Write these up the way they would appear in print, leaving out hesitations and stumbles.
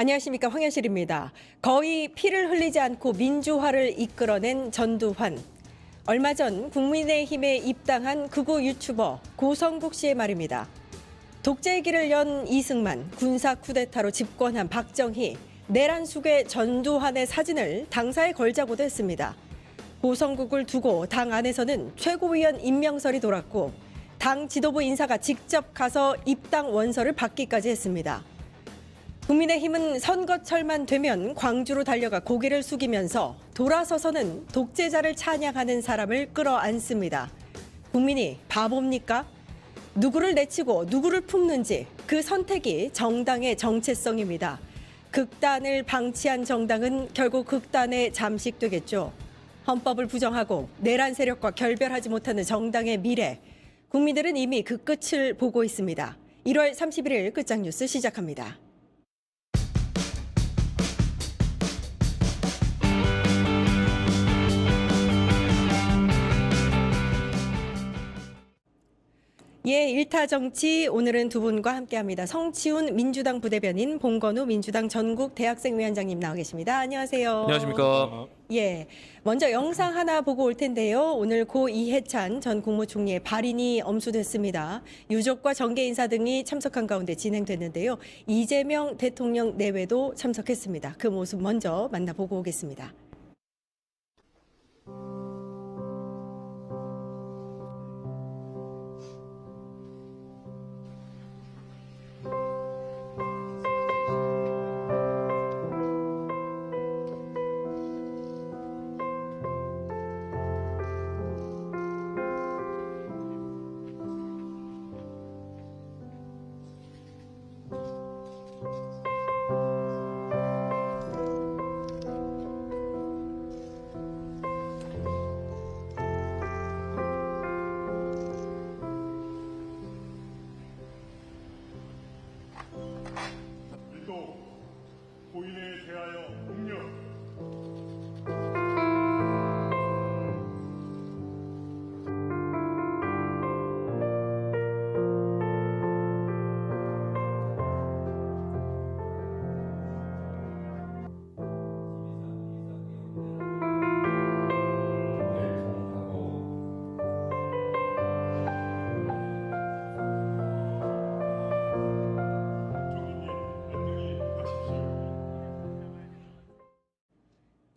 안녕하십니까, 황현실입니다. 거의 피를 흘리지 않고 민주화를 이끌어낸 전두환. 얼마 전 국민의힘에 입당한 극우 유튜버 고성국 씨의 말입니다. 독재의 길을 연 이승만, 군사 쿠데타로 집권한 박정희, 내란 속의 전두환의 사진을 당사에 걸자고도 했습니다. 고성국을 두고 당 안에서는 최고위원 임명설이 돌았고 당 지도부 인사가 직접 가서 입당 원서를 받기까지 했습니다. 국민의힘은 선거철만 되면 광주로 달려가 고개를 숙이면서 돌아서서는 독재자를 찬양하는 사람을 끌어안습니다. 국민이 바보입니까? 누구를 내치고 누구를 품는지 그 선택이 정당의 정체성입니다. 극단을 방치한 정당은 결국 극단에 잠식되겠죠. 헌법을 부정하고 내란 세력과 결별하지 못하는 정당의 미래. 국민들은 이미 그 끝을 보고 있습니다. 1월 31일 끝장뉴스 시작합니다. 예, 일타 정치 오늘은 두 분과 함께합니다. 성치훈 민주당 부대변인, 봉건우 민주당 전국 대학생위원장님 나와 계십니다. 안녕하세요. 안녕하십니까. 예, 먼저 영상 하나 보고 올 텐데요. 오늘 고 이해찬 전 국무총리의 발인이 엄수됐습니다. 유족과 정계 인사 등이 참석한 가운데 진행됐는데요. 이재명 대통령 내외도 참석했습니다. 그 모습 먼저 만나보고 오겠습니다. 일도 고인에 대하여 공력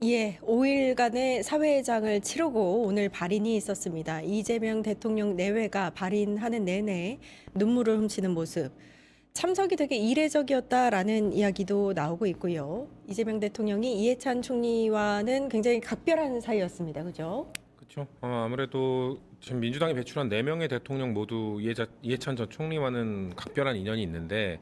예, 5일간의 사회장을 치르고 오늘 발인이 있었습니다. 이재명 대통령 내외가 발인하는 내내 눈물을 훔치는 모습. 참석이 되게 이례적이었다라는 이야기도 나오고 있고요. 이재명 대통령이 이해찬 총리와는 굉장히 각별한 사이였습니다. 그죠? 그렇죠. 아무래도 지금 민주당이 배출한 4명의 대통령 모두 이해찬 전 총리와는 각별한 인연이 있는데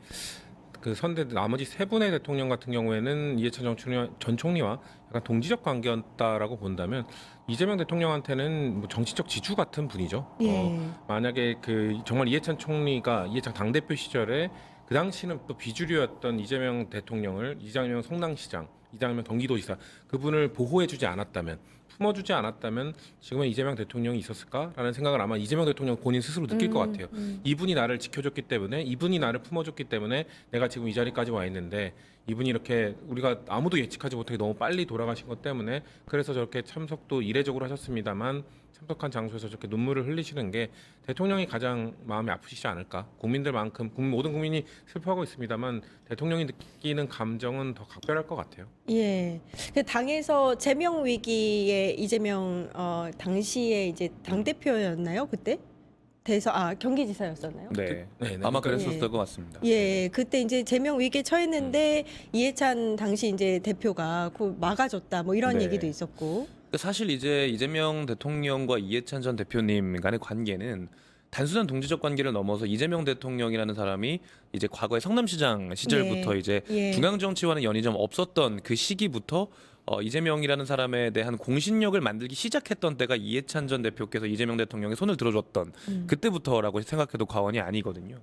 그 선대 나머지 3분의 대통령 같은 경우에는 이해찬 전 총리와 약간 동지적 관계였다라고 본다면 이재명 대통령한테는 뭐 정치적 지주 같은 분이죠. 예. 만약에 그 정말 이해찬 총리가 이해찬 당대표 시절에 그 당시는 또 비주류였던 이재명 대통령을 이재명 성남시장, 이재명 경기도지사 그분을 보호해주지 않았다면 품어주지 않았다면 지금의 이재명 대통령이 있었을까라는 생각을 아마 이재명 대통령 본인 스스로 느낄 것 같아요. 이분이 나를 지켜줬기 때문에 이분이 나를 품어줬기 때문에 내가 지금 이 자리까지 와 있는데 이분이 이렇게 우리가 아무도 예측하지 못하게 너무 빨리 돌아가신 것 때문에 그래서 저렇게 참석도 이례적으로 하셨습니다만 참석한 장소에서 저렇게 눈물을 흘리시는 게 대통령이 가장 마음이 아프시지 않을까. 국민들만큼 모든 국민이 슬퍼하고 있습니다만 대통령이 느끼는 감정은 더 각별할 것 같아요. 예. 그 당에서 제명 위기에 이재명 당시에 이제 당 대표였나요? 그때? 경기지사였었나요? 네. 아마 그러니까 그랬었을 것 같습니다. 예, 그때 이제 제명 위기에 처했는데 이해찬 당시 이제 대표가 그 막아줬다 뭐 이런 네. 얘기도 있었고. 사실 이제 이재명 대통령과 이해찬 전 대표님 간의 관계는 단순한 동지적 관계를 넘어서 이재명 대통령이라는 사람이 이제 과거에 성남시장 시절부터 네. 이제 예. 중앙 정치와는 연이 좀 없었던 그 시기부터 이재명이라는 사람에 대한 공신력을 만들기 시작했던 때가 이해찬 전 대표께서 이재명 대통령의 손을 들어줬던 그때부터라고 생각해도 과언이 아니거든요.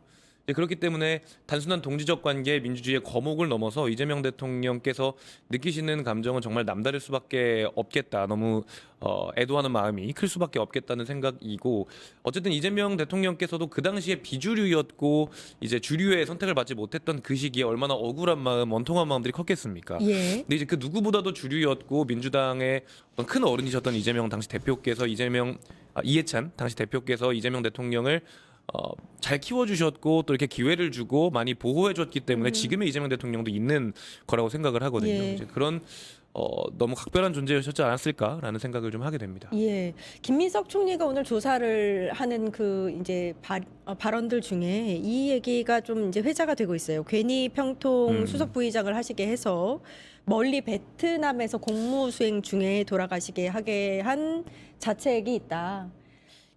그렇기 때문에 단순한 동지적 관계, 민주주의의 거목을 넘어서 이재명 대통령께서 느끼시는 감정은 정말 남다를 수밖에 없겠다. 너무 애도하는 마음이 클 수밖에 없겠다는 생각이고, 어쨌든 이재명 대통령께서도 그 당시에 비주류였고 이제 주류의 선택을 받지 못했던 그 시기에 얼마나 억울한 마음, 원통한 마음들이 컸겠습니까? 예. 근데 이제 그 누구보다도 주류였고 민주당의 어떤 큰 어른이셨던 이재명 당시 대표께서 이해찬 당시 대표께서 이재명 대통령을 잘 키워주셨고 또 이렇게 기회를 주고 많이 보호해줬기 때문에 지금의 이재명 대통령도 있는 거라고 생각을 하거든요. 예. 이제 그런 너무 각별한 존재였지 않았을까라는 생각을 좀 하게 됩니다. 예, 김민석 총리가 오늘 조사를 하는 그 이제 발언들 중에 이 얘기가 좀 이제 회자가 되고 있어요. 괜히 평통 수석 부의장을 하시게 해서 멀리 베트남에서 공무 수행 중에 돌아가시게 하게 한 자책이 있다.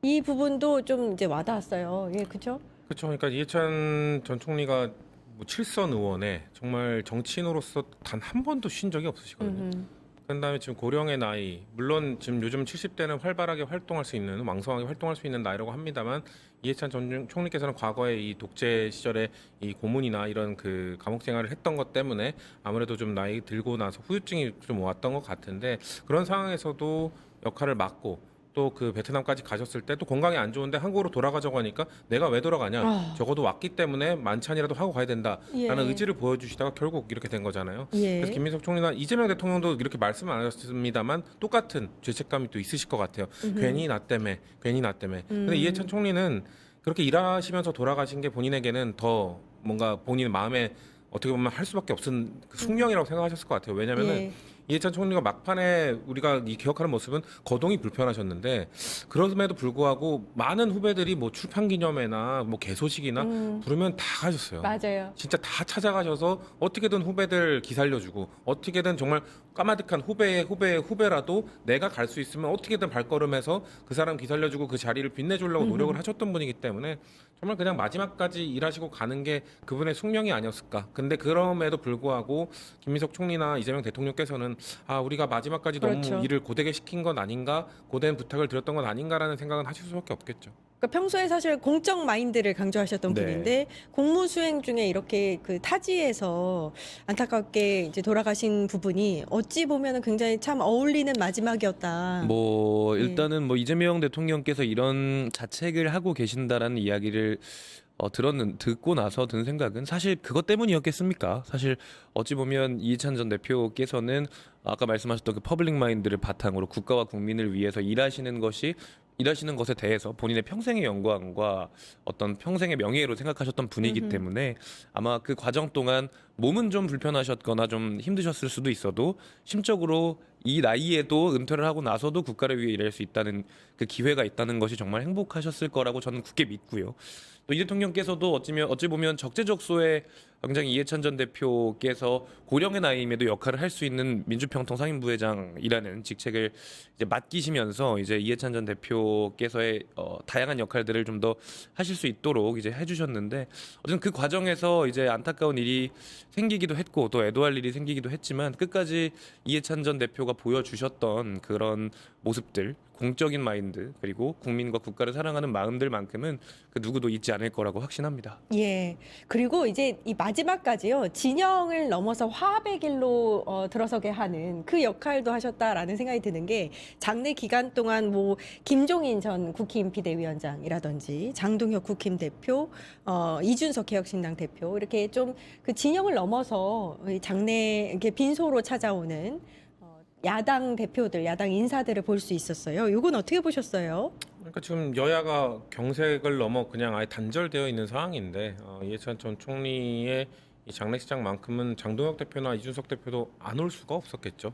이 부분도 좀 이제 와닿았어요. 예, 그렇죠? 그렇죠. 그러니까 이해찬 전 총리가 뭐 7선 의원에 정말 정치인으로서 단 한 번도 쉰 적이 없으시거든요. 그다음에 지금 고령의 나이, 물론 지금 요즘 70대는 활발하게 활동할 수 있는, 왕성하게 활동할 수 있는 나이라고 합니다만, 이해찬 전 총리께서는 과거에 이 독재 시절에 이 고문이나 이런 그 감옥 생활을 했던 것 때문에 아무래도 좀 나이 들고 나서 후유증이 좀 왔던 것 같은데, 그런 상황에서도 역할을 맡고 또 그 베트남까지 가셨을 때 또 건강이 안 좋은데 한국으로 돌아가자고 하니까 내가 왜 돌아가냐, 적어도 왔기 때문에 만찬이라도 하고 가야 된다라는 예. 의지를 보여주시다가 결국 이렇게 된 거잖아요. 예. 그래서 김민석 총리나 이재명 대통령도 이렇게 말씀 안 하셨습니다만 똑같은 죄책감이 또 있으실 것 같아요. 괜히 나 때문에. 근데 이해찬 총리는 그렇게 일하시면서 돌아가신 게 본인에게는 더 뭔가 본인 마음에 어떻게 보면 할 수밖에 없은 그 숙명이라고 생각하셨을 것 같아요. 왜냐면은 예. 이해찬 총리가 막판에 우리가 이 기억하는 모습은 거동이 불편하셨는데, 그럼에도 불구하고 많은 후배들이 뭐 출판 기념회나 뭐 개소식이나 부르면 다 가셨어요. 맞아요. 진짜 다 찾아가셔서 어떻게든 후배들 기살려주고, 어떻게든 정말 까마득한 후배의 후배라도 내가 갈 수 있으면 어떻게든 발걸음해서 그 사람 기살려주고 그 자리를 빛내주려고 노력을 하셨던 분이기 때문에 정말 그냥 마지막까지 일하시고 가는 게 그분의 숙명이 아니었을까. 근데 그럼에도 불구하고 김민석 총리나 이재명 대통령께서는 우리가 마지막까지 그렇죠. 너무 일을 고되게 시킨 건 아닌가, 고된 부탁을 드렸던 건 아닌가라는 생각은 하실 수밖에 없겠죠. 그러니까 평소에 사실 공적 마인드를 강조하셨던 네. 분인데 공무 수행 중에 이렇게 그 타지에서 안타깝게 이제 돌아가신 부분이 어찌 보면은 굉장히 참 어울리는 마지막이었다. 뭐 예. 일단은 뭐 이재명 대통령께서 이런 자책을 하고 계신다라는 이야기를 듣고 나서 든 생각은 사실 그것 때문이었겠습니까? 사실 어찌 보면 이해찬 전 대표께서는 아까 말씀하셨던 그 퍼블릭 마인드를 바탕으로 국가와 국민을 위해서 일하시는 것에 대해서 본인의 평생의 영광과 어떤 평생의 명예로 생각하셨던 분이기 때문에 아마 그 과정 동안 몸은 좀 불편하셨거나 좀 힘드셨을 수도 있어도 심적으로 이 나이에도 은퇴를 하고 나서도 국가를 위해 일할 수 있다는 그 기회가 있다는 것이 정말 행복하셨을 거라고 저는 굳게 믿고요. 또 이 대통령께서도 어찌 보면 적재적소에 굉장히 이해찬 전 대표께서 고령의 나이임에도 역할을 할 수 있는 민주평통 상임부회장이라는 직책을 이제 맡기시면서 이제 이해찬 전 대표께서의 다양한 역할들을 좀 더 하실 수 있도록 이제 해주셨는데, 어쨌든 그 과정에서 이제 안타까운 일이 생기기도 했고 또 애도할 일이 생기기도 했지만 끝까지 이해찬 전 대표가 보여주셨던 그런 모습들, 공적인 마인드, 그리고 국민과 국가를 사랑하는 마음들만큼은 그 누구도 잊지 않을 거라고 확신합니다. 예. 그리고 이제 이 마지막까지요. 진영을 넘어서 화합의 길로 들어서게 하는 그 역할도 하셨다라는 생각이 드는 게, 장례 기간 동안 뭐 김종인 전 국힘 비대위원장이라든지 장동혁 국힘 대표, 이준석 개혁신당 대표, 이렇게 좀 그 진영을 넘어서 이 장례 이렇게 빈소로 찾아오는 야당 대표들, 야당 인사들을 볼 수 있었어요. 이건 어떻게 보셨어요? 그러니까 지금 여야가 경색을 넘어 그냥 아예 단절되어 있는 상황인데, 이해찬 전 총리의 이 장례식장만큼은 장동혁 대표나 이준석 대표도 안 올 수가 없었겠죠.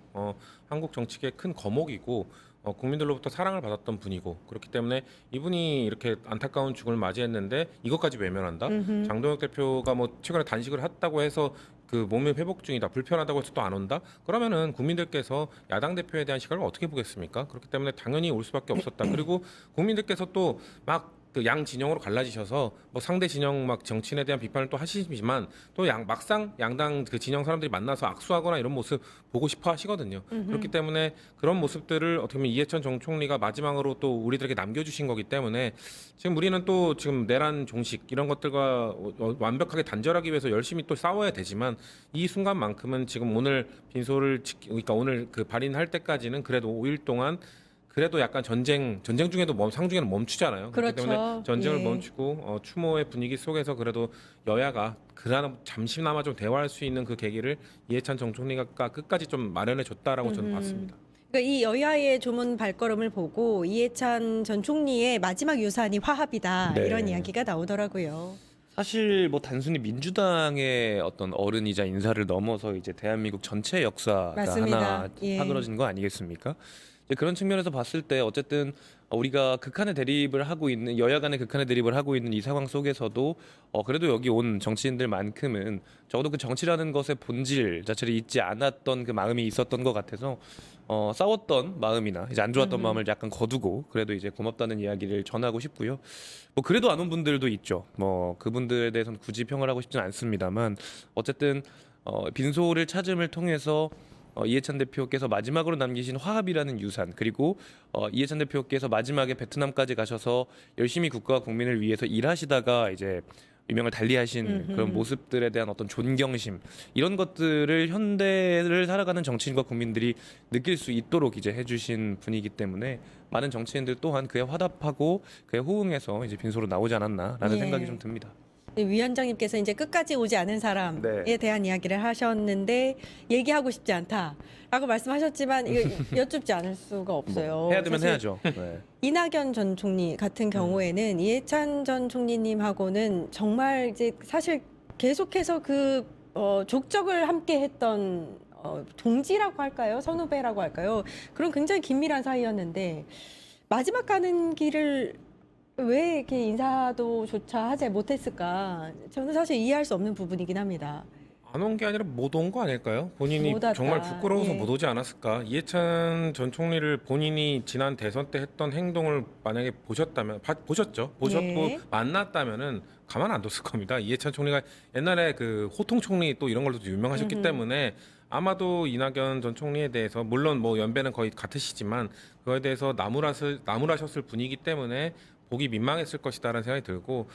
한국 정치계의 큰 거목이고 국민들로부터 사랑을 받았던 분이고, 그렇기 때문에 이분이 이렇게 안타까운 죽음을 맞이했는데 이것까지 외면한다. 장동혁 대표가 뭐 최근에 단식을 했다고 해서 그 몸이 회복 중이다, 불편하다고 해서 또 안 온다? 그러면은 국민들께서 야당 대표에 대한 시각을 어떻게 보겠습니까? 그렇기 때문에 당연히 올 수밖에 없었다. 그리고 국민들께서 또 막 그 양 진영으로 갈라지셔서 뭐 상대 진영 막 정치인에 대한 비판을 또 하시지만 또 막상 양당 그 진영 사람들이 만나서 악수하거나 이런 모습 보고 싶어 하시거든요. 그렇기 때문에 그런 모습들을 어떻게 보면 이해찬 전 총리가 마지막으로 또 우리들에게 남겨주신 거기 때문에 지금 우리는 또 지금 내란 종식 이런 것들과 완벽하게 단절하기 위해서 열심히 또 싸워야 되지만 이 순간만큼은 지금 오늘 빈소를 그러니까 오늘 그 발인할 때까지는 그래도 5일 동안 그래도 약간 전쟁 중에도 상중에는 멈추잖아요. 그렇기 그렇죠. 때문에 전쟁을 예. 멈추고 추모의 분위기 속에서 그래도 여야가 그나마 잠시나마 좀 대화할 수 있는 그 계기를 이해찬 전 총리가 끝까지 좀 마련해 줬다라고 저는 봤습니다. 그러니까 이 여야의 조문 발걸음을 보고 이해찬 전 총리의 마지막 유산이 화합이다 네. 이런 이야기가 나오더라고요. 사실 뭐 단순히 민주당의 어떤 어른이자 인사를 넘어서 이제 대한민국 전체 역사가 맞습니다. 하나 예. 사그러진 거 아니겠습니까? 이제 그런 측면에서 봤을 때 어쨌든 우리가 극한의 대립을 하고 있는 여야 간의 극한의 대립을 하고 있는 이 상황 속에서도 그래도 여기 온 정치인들만큼은 적어도 그 정치라는 것의 본질 자체를 잊지 않았던 그 마음이 있었던 것 같아서 싸웠던 마음이나 이제 안 좋았던 마음을 약간 거두고 그래도 이제 고맙다는 이야기를 전하고 싶고요. 뭐 그래도 안 온 분들도 있죠. 뭐 그분들에 대해서는 굳이 평을 하고 싶진 않습니다만 어쨌든 빈소를 찾음을 통해서 이해찬 대표께서 마지막으로 남기신 화합이라는 유산 그리고 이해찬 대표께서 마지막에 베트남까지 가셔서 열심히 국가와 국민을 위해서 일하시다가 이제 유명을 달리하신 그런 모습들에 대한 어떤 존경심 이런 것들을 현대를 살아가는 정치인과 국민들이 느낄 수 있도록 이제 해주신 분이기 때문에 많은 정치인들 또한 그에 화답하고 그에 호응해서 이제 빈소로 나오지 않았나라는 예. 생각이 좀 듭니다. 위원장님께서 이제 끝까지 오지 않은 사람에 네. 대한 이야기를 하셨는데 얘기하고 싶지 않다라고 말씀하셨지만 이거 여쭙지 않을 수가 없어요. 뭐 해야 되면 사실 해야죠. 네. 이낙연 전 총리 같은 경우에는 이해찬 전 총리님하고는 정말 이제 사실 계속해서 그 족적을 함께 했던 동지라고 할까요? 선후배라고 할까요? 그런 굉장히 긴밀한 사이였는데 마지막 가는 길을 왜 이렇게 인사도조차 하지 못했을까? 저는 사실 이해할 수 없는 부분이긴 합니다. 안 온 게 아니라 못 온 거 아닐까요? 본인이 못 왔다. 정말 부끄러워서 예. 못 오지 않았을까? 이해찬 전 총리를 본인이 지난 대선 때 했던 행동을 만약에 보셨다면 보셨죠? 보셨고 예. 만났다면은 가만 안 뒀을 겁니다. 이해찬 총리가 옛날에 그 호통 총리 또 이런 걸로도 유명하셨기 때문에 아마도 이낙연 전 총리에 대해서 물론 뭐 연배는 거의 같으시지만 그거에 대해서 나무라셨을 분이기 때문에 보기 민망했을 것이다라는 생각이 들고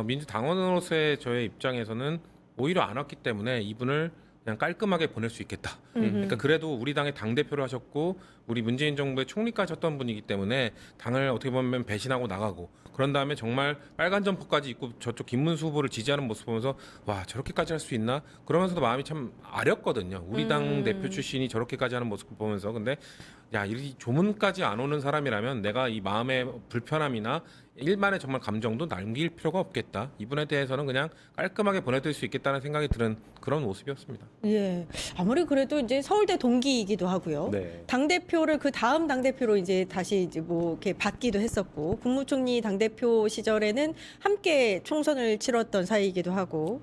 민주당원으로서의 저의 입장에서는 오히려 안 왔기 때문에 이분을 그냥 깔끔하게 보낼 수 있겠다. 그러니까 그래도 우리 당의 당 대표를 하셨고 우리 문재인 정부의 총리까지 했던 분이기 때문에 당을 어떻게 보면 배신하고 나가고 그런 다음에 정말 빨간 점퍼까지 입고 저쪽 김문수 후보를 지지하는 모습 보면서 와 저렇게까지 할 수 있나? 그러면서도 마음이 참 아렸거든요. 우리 당 대표 출신이 저렇게까지 하는 모습 보면서 근데 야, 이 조문까지 안 오는 사람이라면 내가 이 마음의 불편함이나 일만의 정말 감정도 남길 필요가 없겠다. 이분에 대해서는 그냥 깔끔하게 보내드릴 수 있겠다는 생각이 드는 그런 모습이었습니다. 예. 아무리 그래도 이제 서울대 동기이기도 하고요. 네. 당대표를 그 다음 당대표로 이제 다시 이제 뭐 이렇게 받기도 했었고, 국무총리 당대표 시절에는 함께 총선을 치렀던 사이이기도 하고,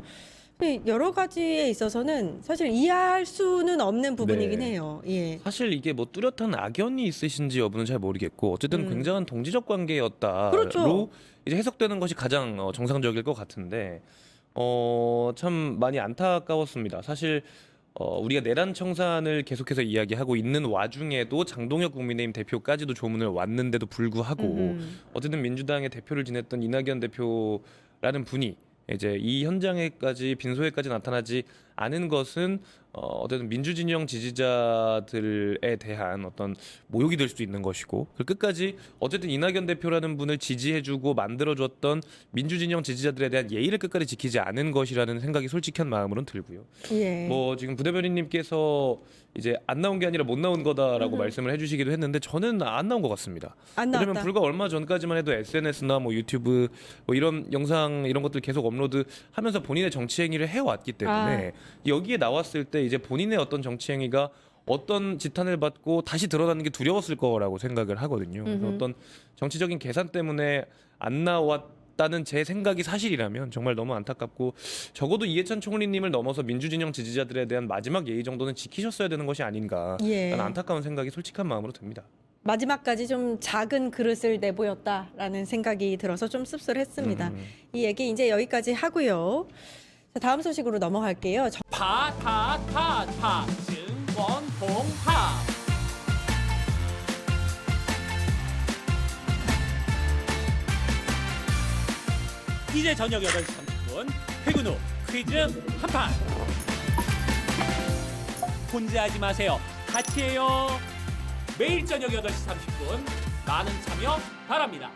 여러 가지에 있어서는 사실 이해할 수는 없는 부분이긴 네. 해요. 예. 사실 이게 뭐 뚜렷한 악연이 있으신지 여부는 잘 모르겠고 어쨌든 굉장한 동지적 관계였다로 그렇죠. 이제 해석되는 것이 가장 정상적일 것 같은데 참 많이 안타까웠습니다. 사실 우리가 내란 청산을 계속해서 이야기하고 있는 와중에도 장동혁 국민의힘 대표까지도 조문을 왔는데도 불구하고 어쨌든 민주당의 대표를 지냈던 이낙연 대표라는 분이 이제 이 현장에까지 빈소에까지 나타나지 않은 것은 어쨌든 민주진영 지지자들에 대한 어떤 모욕이 될 수도 있는 것이고 그 끝까지 어쨌든 이낙연 대표라는 분을 지지해주고 만들어줬던 민주진영 지지자들에 대한 예의를 끝까지 지키지 않은 것이라는 생각이 솔직한 마음으로는 들고요. 예. 뭐 지금 부대변인님께서 이제 안 나온 게 아니라 못 나온 거다라고 말씀을 해주시기도 했는데 저는 안 나온 것 같습니다. 안 왜냐면 나왔다. 불과 얼마 전까지만 해도 SNS나 뭐 유튜브 뭐 이런 영상 이런 것들 계속 업로드하면서 본인의 정치 행위를 해왔기 때문에 여기에 나왔을 때 이제 본인의 어떤 정치 행위가 어떤 지탄을 받고 다시 드러나는 게 두려웠을 거라고 생각을 하거든요. 그래서 어떤 정치적인 계산 때문에 안 나왔다는 제 생각이 사실이라면 정말 너무 안타깝고 적어도 이해찬 총리님을 넘어서 민주진영 지지자들에 대한 마지막 예의 정도는 지키셨어야 되는 것이 아닌가 예. 라는 안타까운 생각이 솔직한 마음으로 듭니다. 마지막까지 좀 작은 그릇을 내보였다라는 생각이 들어서 좀 씁쓸했습니다. 이 얘기 이제 여기까지 하고요. 자, 다음 소식으로 넘어갈게요. 파타타타 증권통합 이제 저녁 8시 30분 퇴근 후 퀴즈 한판 혼자 하지 마세요. 같이 해요. 매일 저녁 8시 30분 많은 참여 바랍니다.